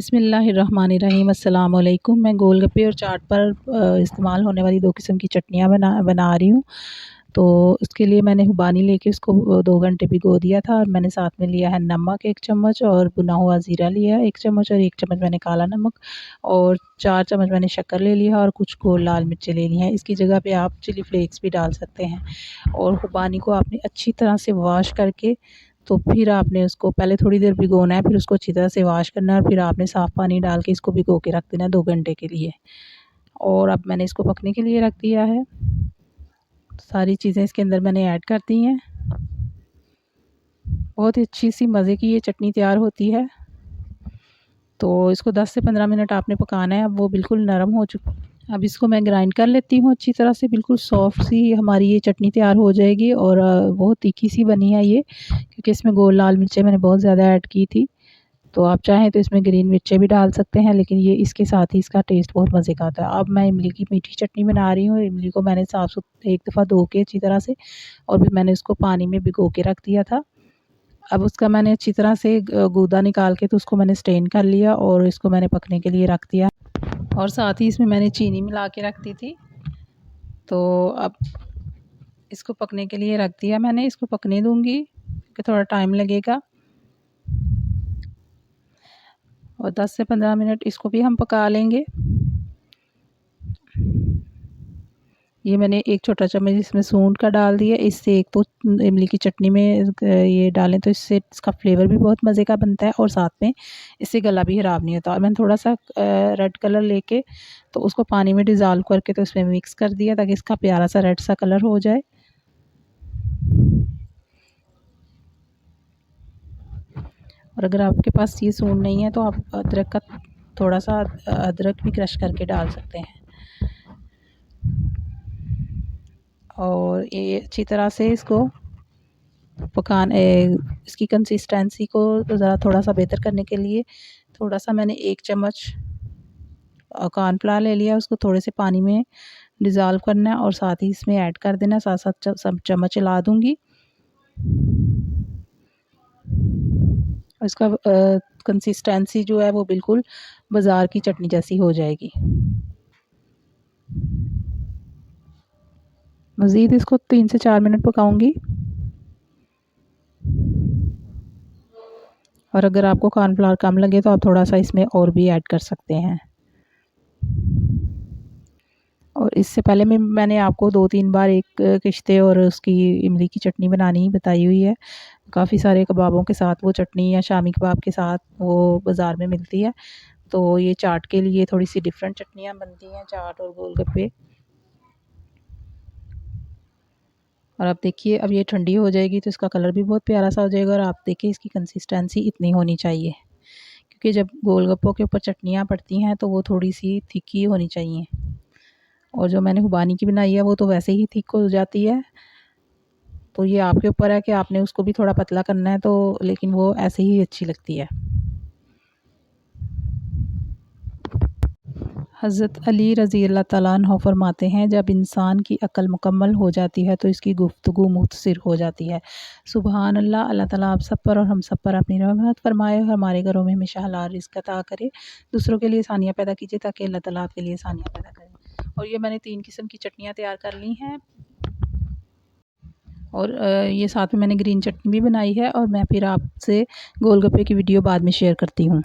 बिस्मिल्लाहिर्रहमानिर्रहीम। अस्सलाम वालेकुम। मैं गोलगप्पे और चाट पर इस्तेमाल होने वाली 2 किस्म की चटनियाँ बना रही हूँ। तो उसके लिए मैंने हुबानी लेके उसको 2 घंटे भिगो दिया था और मैंने साथ में लिया है नमक 1 चम्मच और भुना हुआ ज़ीरा लिया है 1 चम्मच और 1 चम्मच मैंने काला नमक और 4 चम्मच मैंने शक्कर ले लिया और कुछ गोल लाल मिर्चें ले ली हैं। इसकी जगह पे आप चिली फ्लेक्स भी डाल सकते हैं। और हुबानी को आपने अच्छी तरह से वॉश करके तो फिर आपने उसको पहले थोड़ी देर भिगोना है, फिर उसको अच्छी तरह से वॉश करना है और फिर आपने साफ़ पानी डाल के इसको भिगो के रख देना है 2 घंटे के लिए। और अब मैंने इसको पकने के लिए रख दिया है। सारी चीज़ें इसके अंदर मैंने ऐड कर दी हैं। बहुत ही अच्छी सी मज़े की ये चटनी तैयार होती है। तो इसको 10 से 15 मिनट आपने पकाना है। अब वो बिल्कुल नरम हो चुका। अब इसको मैं ग्राइंड कर लेती हूँ अच्छी तरह से, बिल्कुल सॉफ्ट सी हमारी ये चटनी तैयार हो जाएगी। और बहुत तीखी सी बनी है ये, क्योंकि इसमें गोल लाल मिर्चें मैंने बहुत ज़्यादा ऐड की थी। तो आप चाहें तो इसमें ग्रीन मिर्चें भी डाल सकते हैं, लेकिन ये इसके साथ ही इसका टेस्ट बहुत मज़े का आता है। अब मैं इमली की मीठी चटनी बना रही हूँ। इमली को मैंने साफ़ एक दफ़ा धो के अच्छी तरह से और फिर मैंने उसको पानी में भिगो के रख दिया था। अब उसका मैंने अच्छी तरह से गूदा निकाल के तो उसको मैंने स्ट्रेन कर लिया और इसको मैंने पकने के लिए रख दिया। और साथ ही इसमें मैंने चीनी मिला के रख दी थी। तो अब इसको पकने के लिए रख दिया मैंने। इसको पकने दूँगी क्योंकि थोड़ा टाइम लगेगा। और 10 से 15 मिनट इसको भी हम पका लेंगे। ये मैंने 1 छोटा चम्मच इसमें सूंठ का डाल दिया। इससे एक तो इमली की चटनी में ये डालें तो इससे इसका फ्लेवर भी बहुत मज़े का बनता है और साथ में इससे गला भी ख़राब नहीं होता। और मैंने थोड़ा सा रेड कलर लेके तो उसको पानी में डिज़ोल्व करके तो इसमें मिक्स कर दिया ताकि इसका प्यारा सा रेड सा कलर हो जाए। और अगर आपके पास ये सूंठ नहीं है तो आप अदरक का थोड़ा सा अदरक भी क्रश करके डाल सकते हैं। और ये अच्छी तरह से इसको इसकी कंसिस्टेंसी को ज़रा थोड़ा सा बेहतर करने के लिए थोड़ा सा मैंने 1 चम्मच कॉर्नफ्लावर ले लिया। उसको थोड़े से पानी में डिज़ोल्व करना है और साथ ही इसमें ऐड कर देना है। साथ-साथ सब चम्मच हिला दूँगी। इसका कंसिस्टेंसी जो है वो बिल्कुल बाज़ार की चटनी जैसी हो जाएगी। मज़ीद इसको 3 से 4 मिनट पकाऊँगी। और अगर आपको कॉर्नफ्लावर कम लगे तो आप थोड़ा सा इसमें और भी ऐड कर सकते हैं। और इससे पहले मैंने आपको 2-3 बार एक किश्ते और उसकी इमली की चटनी बनानी बताई हुई है। काफ़ी सारे कबाबों के साथ वो चटनी या शामी कबाब के साथ वो बाज़ार में मिलती है। तो ये चाट के लिए थोड़ी सी डिफरेंट चटनियाँ बनती हैं, चाट और गोलगप्पे। और अब देखिए अब ये ठंडी हो जाएगी तो इसका कलर भी बहुत प्यारा सा हो जाएगा। और आप देखिए इसकी कंसिस्टेंसी इतनी होनी चाहिए, क्योंकि जब गोलगप्पों के ऊपर चटनियाँ पड़ती हैं तो वो थोड़ी सी थिकी होनी चाहिए। और जो मैंने हुबानी की बनाई है वो तो वैसे ही थिक हो जाती है। तो ये आपके ऊपर है कि आपने उसको भी थोड़ा पतला करना है, तो लेकिन वो ऐसे ही अच्छी लगती है। हज़रत अली रज़ी अल्लाह तआला अन्हु फरमाते हैं, जब इंसान की अक्ल मुकम्मल हो जाती है तो इसकी गुफ्तगू मुख्तसर हो जाती है। सुबहान अल्लाह। अल्लाह ताला आप सब पर और हम सब पर अपनी रहमत फरमाए और हमारे घरों में हमेशा हलाल रिज़्क अता करे। दूसरों के लिए आसानियाँ पैदा कीजिए ताकि अल्लाह ताला आपके लिए आसानियाँ पैदा करे। और ये मैंने 3 किस्म की चटनियाँ तैयार कर ली हैं। और ये साथ में मैंने ग्रीन चटनी भी बनाई है। और मैं फिर आपसे गोलगप्पे की वीडियो बाद में शेयर करती हूँ।